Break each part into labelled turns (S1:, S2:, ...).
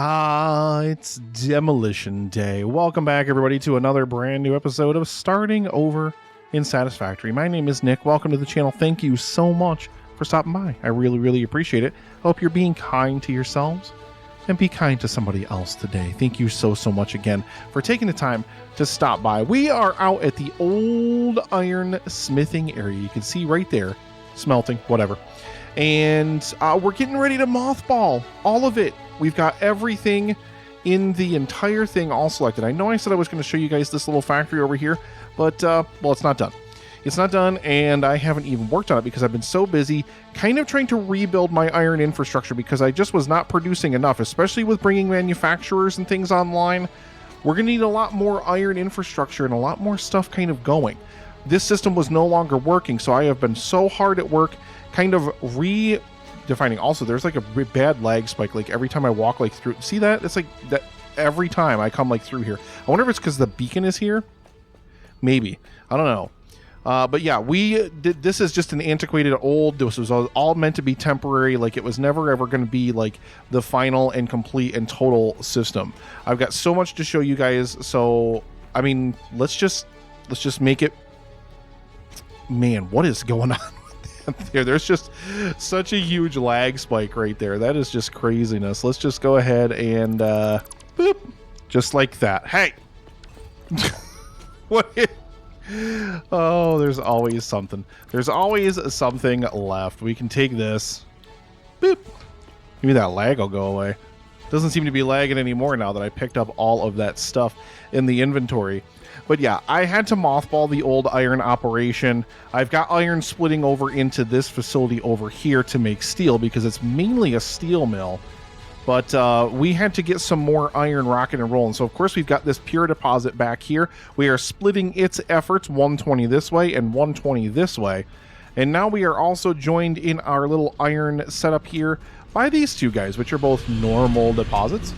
S1: It's demolition day. Welcome back, everybody, to another brand new episode of Starting Over in Satisfactory. My name is Nick. Welcome to the channel. Thank you so much for stopping by. I really appreciate it. Hope you're being kind to yourselves and be kind to somebody else today. Thank you so much again for taking the time to stop by. We are out at the old iron smithing area. You can see right there, smelting, whatever. And we're getting ready to mothball all of it. We've got everything in the entire thing all selected. I know I said I was going to show you guys this little factory over here, but, well, it's not done. It's not done, and I haven't even worked on it because I've been so busy kind of trying to rebuild my iron infrastructure because I just was not producing enough, especially with bringing manufacturers and things online. We're going to need a lot more iron infrastructure and a lot more stuff kind of going. This system was no longer working, so I have been so hard at work kind of redefining. Also, there's like a bad lag spike, like every time I walk like through. See that? It's like that every time I come like through here. I wonder if it's because the beacon is here. Maybe. I don't know. But yeah, this is just an antiquated old, this was all meant to be temporary. Like it was never ever going to be like the final and complete and total system. I've got so much to show you guys. So, I mean, let's just make it. Man, what is going on? There's just such a huge lag spike right there. That is just craziness. Let's just go ahead and boop, just like that. Hey, what? Oh, there's always something. There's always something left. We can take this. Boop. Maybe that lag will go away. Doesn't seem to be lagging anymore now that I picked up all of that stuff in the inventory. But yeah, I had to mothball the old iron operation. I've got iron splitting over into this facility over here to make steel because it's mainly a steel mill. But we had to get some more iron rocking and rolling. So of course we've got this pure deposit back here. We are splitting its efforts, 120 this way and 120 this way. And now we are also joined in our little iron setup here by these two guys, which are both normal deposits.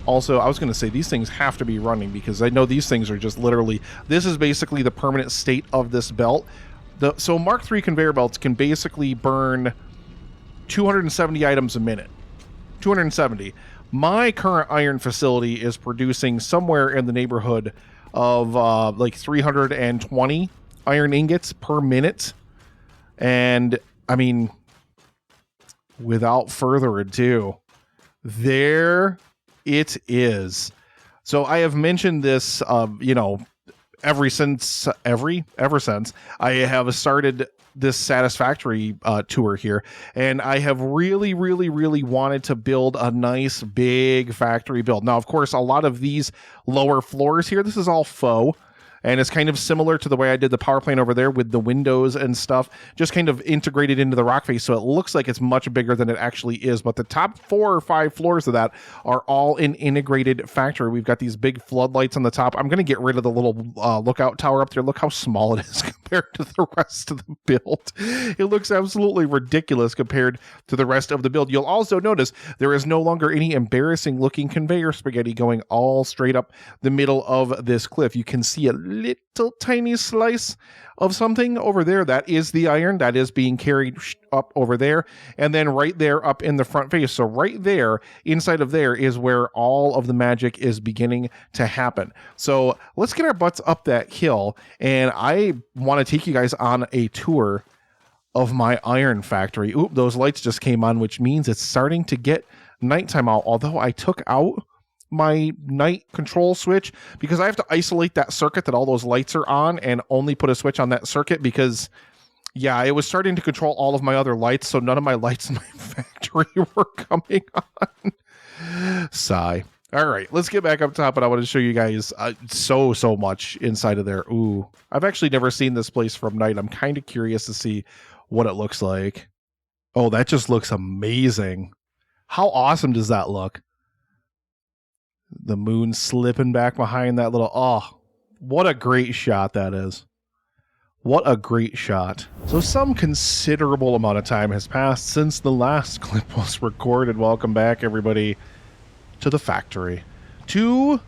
S1: Also, I was going to say these things have to be running because I know these things are just literally, this is basically the permanent state of this belt. So Mark III conveyor belts can basically burn 270 items a minute. 270. My current iron facility is producing somewhere in the neighborhood of like 320 iron ingots per minute. And I mean, without further ado, there it is. So I have mentioned this, you know, ever since I have started this Satisfactory tour here, and I have really wanted to build a nice big factory build. Now, of course, a lot of these lower floors here, this is all faux. And it's kind of similar to the way I did the power plant over there with the windows and stuff, just kind of integrated into the rock face. So it looks like it's much bigger than it actually is. But the top 4 or 5 floors of that are all an integrated factory. We've got these big floodlights on the top. I'm going to get rid of the little lookout tower up there. Look how small it is compared to the rest of the build. It looks absolutely ridiculous compared to the rest of the build. You'll also notice there is no longer any embarrassing looking conveyor spaghetti going all straight up the middle of this cliff. You can see a little tiny slice of something over there. That is the iron that is being carried up over there, and then right there up in the front face. So right there inside of there is where all of the magic is beginning to happen. So let's get our butts up that hill, and I want to take you guys on a tour of my iron factory. Oop, those lights just came on, which means it's starting to get nighttime out, although I took out my night control switch because I have to isolate that circuit that all those lights are on and only put a switch on that circuit because, yeah, it was starting to control all of my other lights, so none of my lights in my factory were coming on. Sigh. All right, let's get back up top, and I want to show you guys so much inside of there. Ooh, I've actually never seen this place from night. I'm kind of curious to see what it looks like. Oh, that just looks amazing. How awesome does that look? The moon slipping back behind that little... Oh, what a great shot that is. What a great shot. So some considerable amount of time has passed since the last clip was recorded. Welcome back, everybody, to the factory. To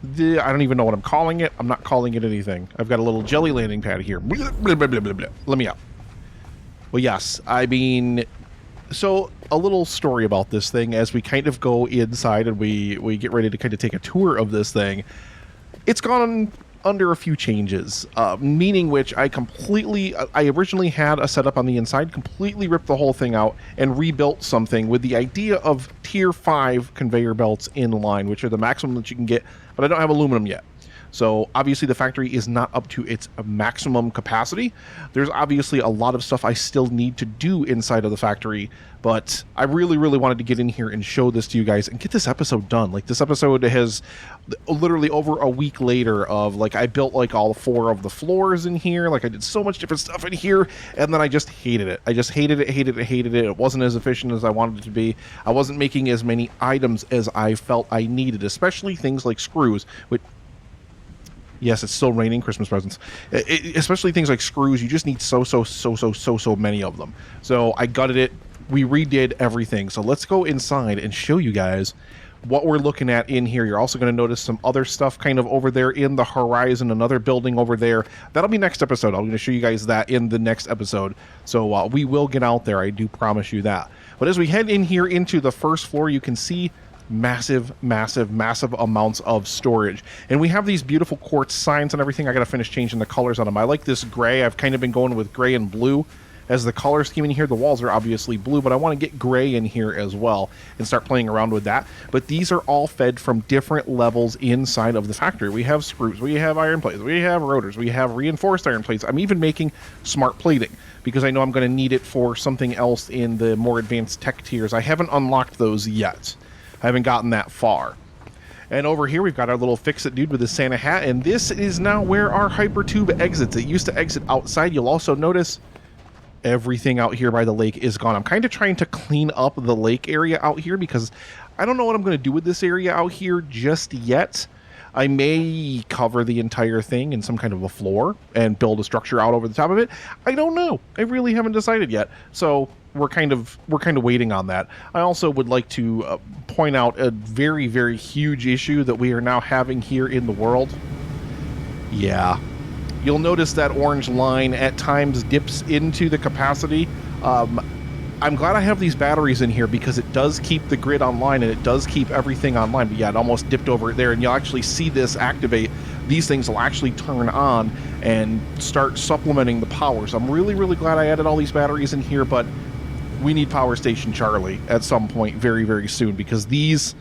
S1: the... I don't even know what I'm calling it. I'm not calling it anything. I've got a little jelly landing pad here. Blah, blah, blah, blah, blah, blah. Let me out. Well, yes, I mean... So a little story about this thing as we kind of go inside and we get ready to kind of take a tour of this thing. It's gone under a few changes, meaning which I originally had a setup on the inside, completely ripped the whole thing out and rebuilt something with the idea of tier 5 conveyor belts in line, which are the maximum that you can get, but I don't have aluminum yet. So obviously the factory is not up to its maximum capacity. There's obviously a lot of stuff I still need to do inside of the factory, but I really, really wanted to get in here and show this to you guys and get this episode done. Like, this episode has literally over a week later of, like, I built like all 4 of the floors in here. Like, I did so much different stuff in here, and then I just hated it. I just hated it. It wasn't as efficient as I wanted it to be. I wasn't making as many items as I felt I needed, especially things like screws, which... Yes, it's still raining Christmas presents. Especially things like screws, you just need so many of them. So I gutted it. We redid everything. So let's go inside and show you guys what we're looking at in here. You're also going to notice some other stuff kind of over there in the horizon, another building over there. That'll be next episode. I'm going to show you guys that in the next episode. So we will get out there. I do promise you that. But as we head in here into the first floor, you can see massive amounts of storage, and we have these beautiful quartz signs and everything. I gotta finish changing the colors on them. I like this gray. I've kind of been going with gray and blue as the color scheme in here. The walls are obviously blue, but I want to get gray in here as well and start playing around with that. But these are all fed from different levels inside of the factory. We have screws, we have iron plates, we have rotors, we have reinforced iron plates. I'm even making smart plating because I know I'm going to need it for something else in the more advanced tech tiers. I haven't unlocked those yet. I haven't gotten that far. And over here we've got our little fix-it dude with his Santa hat, and this is now where our hypertube exits. It used to exit outside. You'll also notice everything out here by the lake is gone. I'm kind of trying to clean up the lake area out here because I don't know what I'm going to do with this area out here just yet. I may cover the entire thing in some kind of a floor and build a structure out over the top of it. I don't know. I really haven't decided yet. So we're kind of waiting on that. I also would like to point out a very huge issue that we are now having here in the world. Yeah. You'll notice that orange line at times dips into the capacity. I'm glad I have these batteries in here because it does keep the grid online and it does keep everything online. But yeah, it almost dipped over there, and you'll actually see this activate. These things will actually turn on and start supplementing the power. So I'm really glad I added all these batteries in here, but we need Power Station Charlie at some point very soon, because these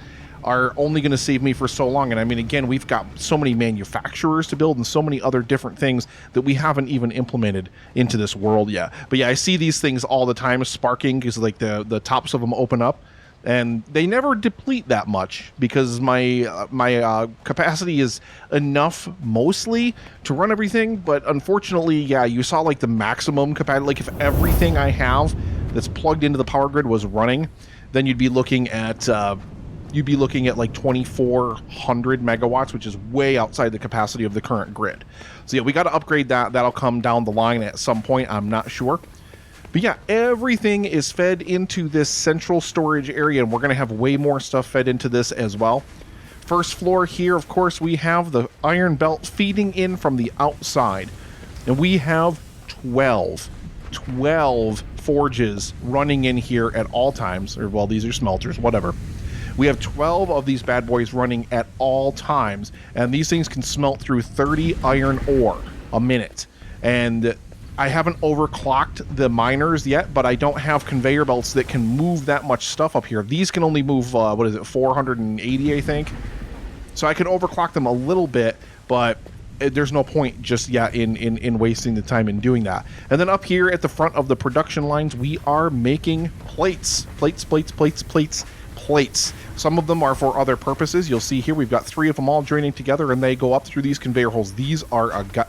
S1: are only going to save me for so long. And I mean, again, we've got so many manufacturers to build and so many other different things that we haven't even implemented into this world yet. But yeah, I see these things all the time sparking because like the tops of them open up, and they never deplete that much because my capacity is enough mostly to run everything. But unfortunately, yeah, you saw like the maximum capacity. Like if everything I have that's plugged into the power grid was running, then you'd be looking at like 2,400 megawatts, which is way outside the capacity of the current grid. So yeah, we got to upgrade that. That'll come down the line at some point. I'm not sure. But yeah, everything is fed into this central storage area, and we're going to have way more stuff fed into this as well. First floor here, of course, we have the iron belt feeding in from the outside. And we have 12 forges running in here at all times. Or, well, these are smelters, whatever. We have 12 of these bad boys running at all times, and these things can smelt through 30 iron ore a minute. And I haven't overclocked the miners yet, but I don't have conveyor belts that can move that much stuff up here. These can only move, 480, I think. So I can overclock them a little bit, but there's no point just yet in wasting the time in doing that. And then up here at the front of the production lines, we are making plates. Plates. Some of them are for other purposes. You'll see here we've got 3 of them all joining together, and they go up through these conveyor holes. These are a gut.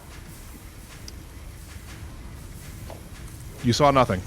S1: You saw nothing.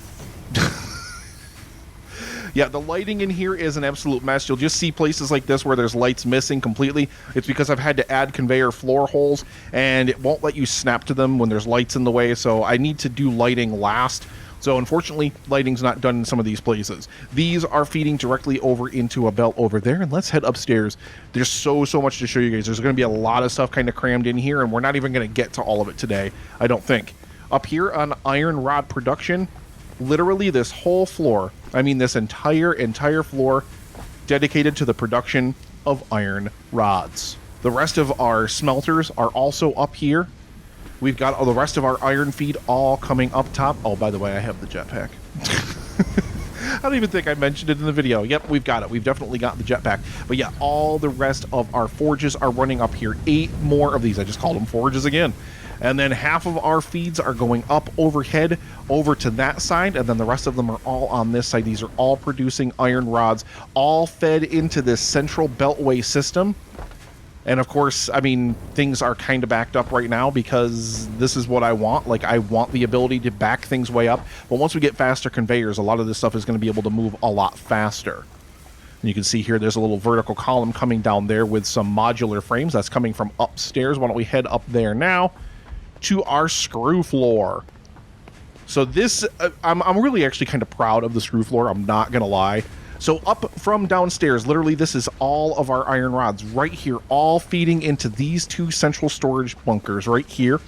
S1: Yeah, the lighting in here is an absolute mess. You'll just see places like this where there's lights missing completely. It's because I've had to add conveyor floor holes, and it won't let you snap to them when there's lights in the way, so I need to do lighting last. So unfortunately, lighting's not done in some of these places. These are feeding directly over into a belt over there, and let's head upstairs. There's so much to show you guys. There's going to be a lot of stuff kind of crammed in here, and we're not even going to get to all of it today, I don't think. Up here on iron rod production, literally this whole floor, I mean this entire floor, dedicated to the production of iron rods. The rest of our smelters are also up here. We've got the rest of our iron feed all coming up top. Oh, by the way, I have the jetpack. I don't even think I mentioned it in the video. Yep, we've got it. We've definitely got the jetpack. But yeah, all the rest of our forges are running up here. 8 more of these. I just called them forges again. And then half of our feeds are going up overhead over to that side, and then the rest of them are all on this side. These are all producing iron rods, all fed into this central beltway system. And of course, I mean, things are kind of backed up right now because this is what I want. Like, I want the ability to back things way up. But once we get faster conveyors, a lot of this stuff is going to be able to move a lot faster. And you can see here, there's a little vertical column coming down there with some modular frames. That's coming from upstairs. Why don't we head up there now to our screw floor. So this, I'm really actually kind of proud of the screw floor. I'm not going to lie. So up from downstairs, literally this is all of our iron rods right here, all feeding into these 2 central storage bunkers right here.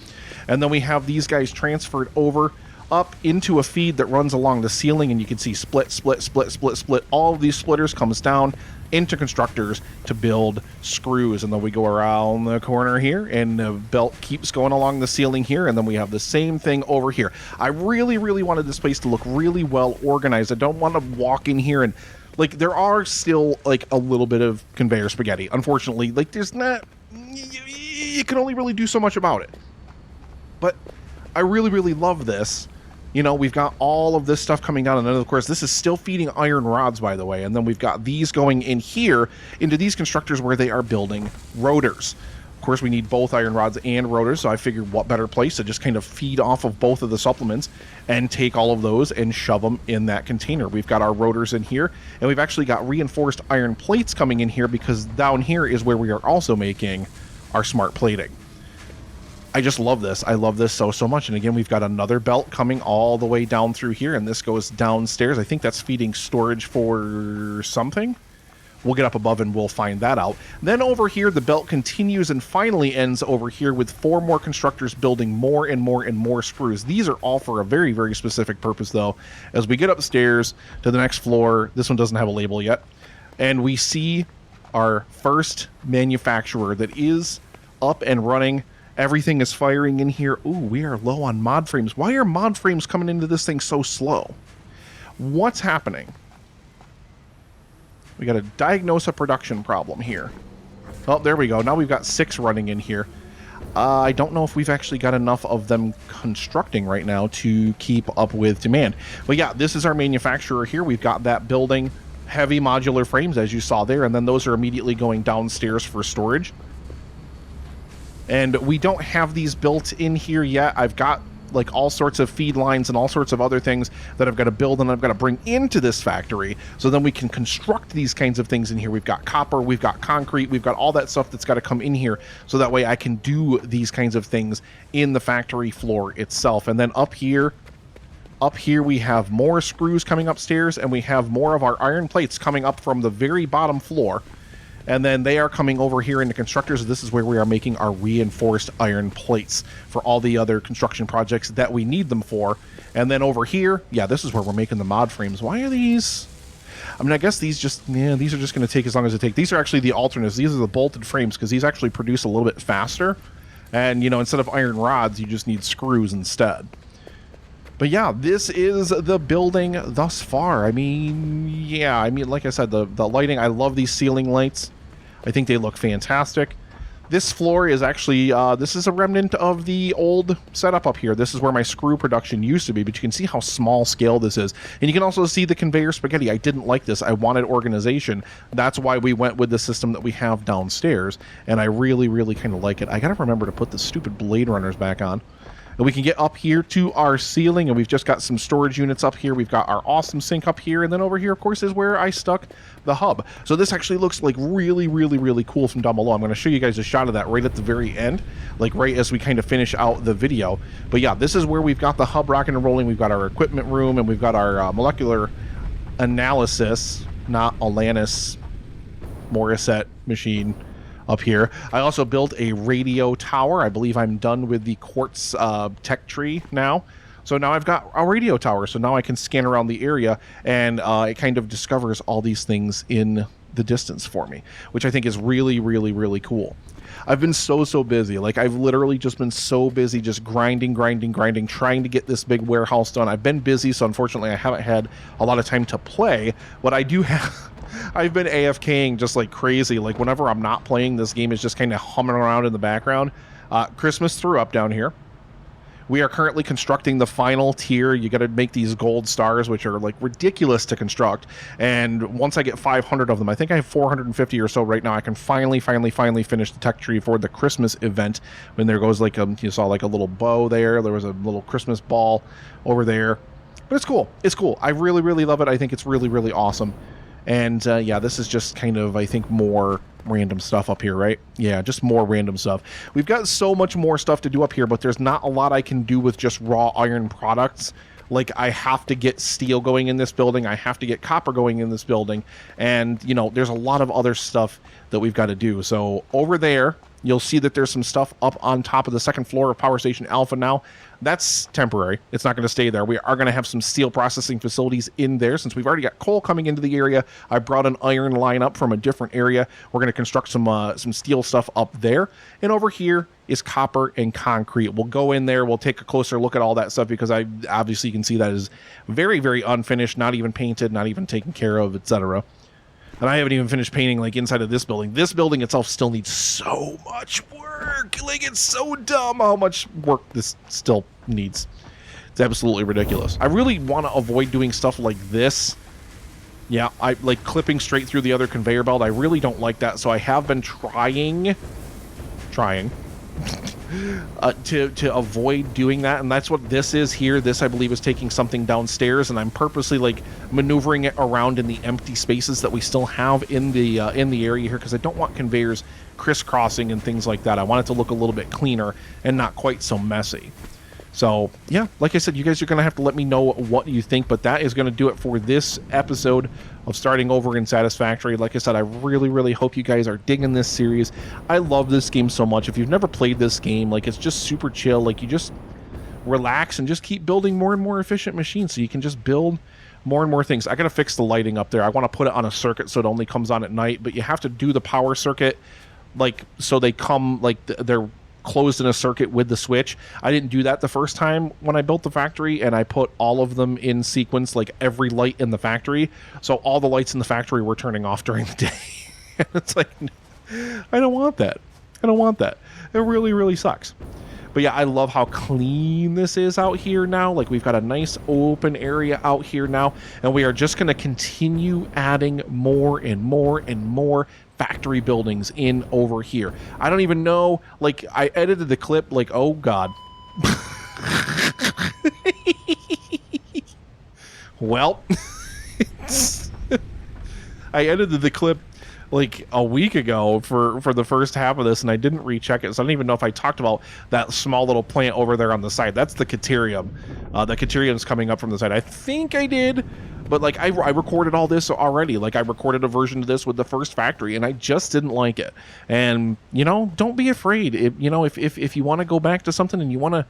S1: And then we have these guys transferred over up into a feed that runs along the ceiling, and you can see split, split, split, split, split. All of these splitters comes down into constructors to build screws, and then we go around the corner here, and the belt keeps going along the ceiling here, and then we have the same thing over here. I really, really wanted this place to look really well organized. I don't want to walk in here and, like, there are still, like, a little bit of conveyor spaghetti. Unfortunately, like, there's not, you can only really do so much about it. But I really, really love this. You know, we've got all of this stuff coming down, and then, of course, this is still feeding iron rods, by the way, and then we've got these going in here into these constructors where they are building rotors. Of course, we need both iron rods and rotors, so I figured what better place to just kind of feed off of both of the supplements and take all of those and shove them in that container. We've got our rotors in here, and we've actually got reinforced iron plates coming in here because down here is where we are also making our smart plating. I just love this. I love this so, so much. And again, we've got another belt coming all the way down through here, and this goes downstairs. I think that's feeding storage for something. We'll get up above and we'll find that out. Then over here, the belt continues and finally ends over here with 4 more constructors building more and more and more screws. These are all for a very, very specific purpose, though. As we get upstairs to the next floor, this one doesn't have a label yet, and we see our first manufacturer that is up and running. Everything is firing in here. Ooh, we are low on mod frames. Why are mod frames coming into this thing so slow? What's happening? We got to diagnose a production problem here. Oh, there we go. Now we've got 6 running in here. I don't know if we've actually got enough of them constructing right now to keep up with demand. But yeah, this is our manufacturer here. We've got that building heavy modular frames, as you saw there, and then those are immediately going downstairs for storage. And we don't have these built in here yet. I've got like all sorts of feed lines and all sorts of other things that I've got to build and I've got to bring into this factory so then we can construct these kinds of things in here. We've got copper, we've got concrete, we've got all that stuff that's got to come in here so that way I can do these kinds of things in the factory floor itself. And then up here we have more screws coming upstairs, and we have more of our iron plates coming up from the very bottom floor. And then they are coming over here into constructors. This is where we are making our reinforced iron plates for all the other construction projects that we need them for. And then over here, yeah, this is where we're making the mod frames. Why are these? I mean, I guess these just, yeah, these are just going to take as long as it takes. These are actually the alternates. These are the bolted frames because these actually produce a little bit faster. And, you know, instead of iron rods, you just need screws instead. But yeah, this is the building thus far. I mean, yeah, I mean, like I said, the lighting, I love these ceiling lights. I think they look fantastic. This floor is actually, this is a remnant of the old setup up here. This is where my screw production used to be, but you can see how small scale this is. And you can also see the conveyor spaghetti. I didn't like this. I wanted organization. That's why we went with the system that we have downstairs. And I really, really kind of like it. I got to remember to put the stupid Blade Runners back on. And we can get up here to our ceiling, and we've just got some storage units up here. We've got our awesome sink up here, and then over here, of course, is where I stuck the hub. So this actually looks like really, really, really cool from down below. I'm going to show you guys a shot of that right at the very end, like right as we kind of finish out the video. But yeah, this is where we've got the hub rocking and rolling. We've got our equipment room, and we've got our molecular analysis, not Alanis Morissette machine up here. I also built a radio tower. I believe I'm done with the quartz tech tree now. So now I've got a radio tower. So now I can scan around the area, and it kind of discovers all these things in the distance for me, which I think is really, really, really cool. I've been so busy. Like, I've literally just been so busy just grinding, trying to get this big warehouse done. I've been busy, so unfortunately I haven't had a lot of time to play. What I do have... I've been AFKing just like crazy. Like, whenever I'm not playing, this game is just kind of humming around in the background. Christmas threw up down here. We are currently constructing the final tier. You got to make these gold stars, which are like ridiculous to construct. And once I get 500 of them, I think I have 450 or so right now, I can finally finish the tech tree for the Christmas event. When there goes like you saw like a little bow there. There was a little Christmas ball over there. But it's cool. It's cool. I really love it. I think it's really awesome. And yeah, this is just kind of, I think, more random stuff up here, right? Yeah, just more random stuff. We've got so much more stuff to do up here, but there's not a lot I can do with just raw iron products. Like, I have to get steel going in this building. I have to get copper going in this building. And, you know, there's a lot of other stuff that we've got to do. So over there, you'll see that there's some stuff up on top of the second floor of Power Station Alpha now. That's temporary. It's not going to stay there. We are going to have some steel processing facilities in there since we've already got coal coming into the area. I brought an iron line up from a different area. We're going to construct some steel stuff up there. And over here is copper and concrete. We'll go in there. We'll take a closer look at all that stuff because I obviously, you can see that is very unfinished, not even painted, not even taken care of, etc. And I haven't even finished painting, like, inside of this building. This building itself still needs so much work. Like, it's so dumb how much work this still needs. It's absolutely ridiculous. I really want to avoid doing stuff like this. Yeah, I like clipping straight through the other conveyor belt. I really don't like that, so I have been trying to avoid doing that, and that's what this is here. This, I believe, is taking something downstairs, and I'm purposely like maneuvering it around in the empty spaces that we still have in the area here, because I don't want conveyors crisscrossing and things like that. I want it to look a little bit cleaner and not quite so messy. So yeah, like I said, you guys are going to have to let me know what you think, but that is going to do it for this episode of Starting Over in Satisfactory. Like I said, I really hope you guys are digging this series. I love this game so much. If you've never played this game, like, it's just super chill. Like, you just relax and just keep building more and more efficient machines so you can just build more and more things. I got to fix the lighting up there. I want to put it on a circuit so it only comes on at night, but you have to do the power circuit, like, so they come, like, they're closed in a circuit with the switch. I didn't do that the first time when I built the factory, and I put all of them in sequence, like every light in the factory, so all the lights in the factory were turning off during the day. It's like, I don't want that. I don't want that. It really sucks. But yeah, I love how clean this is out here now. Like, we've got a nice open area out here now, and we are just going to continue adding more and more factory buildings in over here. I don't even know, like, I edited the clip, like, oh god. Well, I edited the clip like a week ago for the first half of this, and I didn't recheck it, so I don't even know if I talked about that small little plant over there on the side. That's the Caterium. The Caterium's coming up from the side. I think I did, but like, I recorded all this already. Like, I recorded a version of this with the first factory, and I just didn't like it. And, you know, don't be afraid. If you want to go back to something and you want to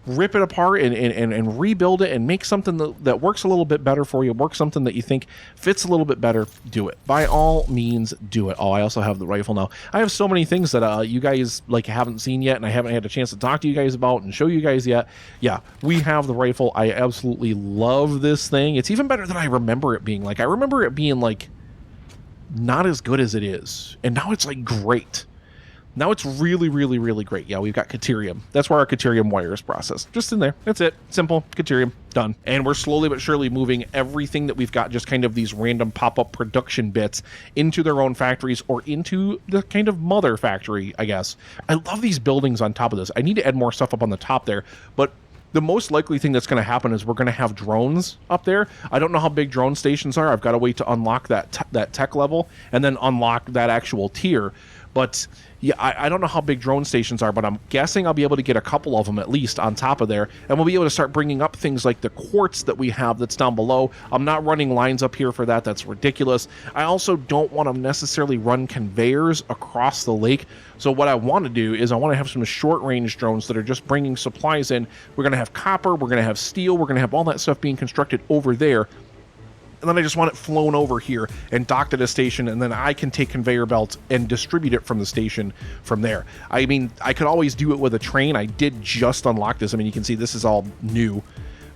S1: rip it apart and rebuild it and make something that works a little bit better for you, work something that you think fits a little bit better, do it. By all means, do it. Oh, I also have the rifle now. I have so many things that you guys like haven't seen yet, and I haven't had a chance to talk to you guys about and show you guys yet. Yeah, we have the rifle. I absolutely love this thing. It's even better than I remember it being. Like, I remember it being like not as good as it is, and now it's like great. Now it's really great. Yeah, we've got Caterium. That's where our Caterium wire is processed. Just in there. That's it. Simple. Caterium. Done. And we're slowly but surely moving everything that we've got, just kind of these random pop-up production bits, into their own factories or into the kind of mother factory, I guess. I love these buildings on top of this. I need to add more stuff up on the top there, but the most likely thing that's going to happen is we're going to have drones up there. I don't know how big drone stations are. I've got to wait to unlock that tech level and then unlock that actual tier. But yeah, I don't know how big drone stations are, but I'm guessing I'll be able to get a couple of them at least on top of there, and we'll be able to start bringing up things like the quartz that we have that's down below. I'm not running lines up here for that. That's ridiculous. I also don't want to necessarily run conveyors across the lake. So what I want to do is I want to have some short-range drones that are just bringing supplies in. We're going to have copper, we're going to have steel, we're going to have all that stuff being constructed over there. And then I just want it flown over here and docked at a station, and then I can take conveyor belts and distribute it from the station from there. I mean, I could always do it with a train. I did just unlock this. I mean, you can see this is all new.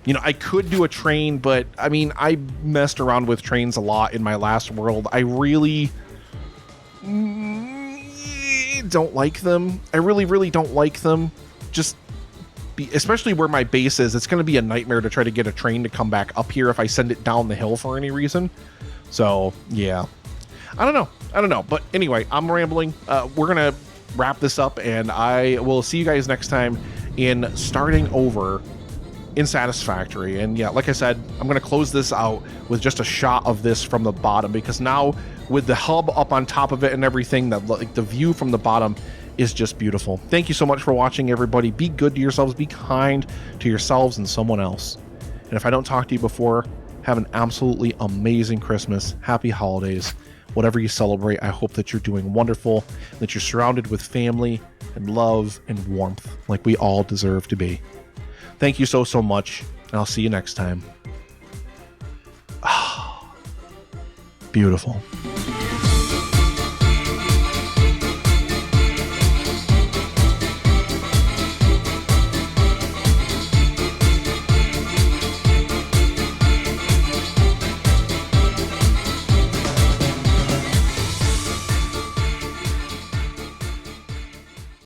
S1: You know, I could do a train, but I mean, I messed around with trains a lot in my last world. I really don't like them. I really don't like them. Just especially where my base is, it's going to be a nightmare to try to get a train to come back up here if I send it down the hill for any reason. So yeah, I don't know. But anyway, I'm rambling. We're going to wrap this up, and I will see you guys next time in starting over in Satisfactory. And yeah, like I said, I'm going to close this out with just a shot of this from the bottom, because now with the hub up on top of it and everything, that like the view from the bottom is just beautiful. Thank you so much for watching, everybody. Be good to yourselves, be kind to yourselves and someone else. And if I don't talk to you before, have an absolutely amazing Christmas. Happy holidays. Whatever you celebrate, I hope that you're doing wonderful, that you're surrounded with family and love and warmth like we all deserve to be. Thank you so much, and I'll see you next time. Beautiful.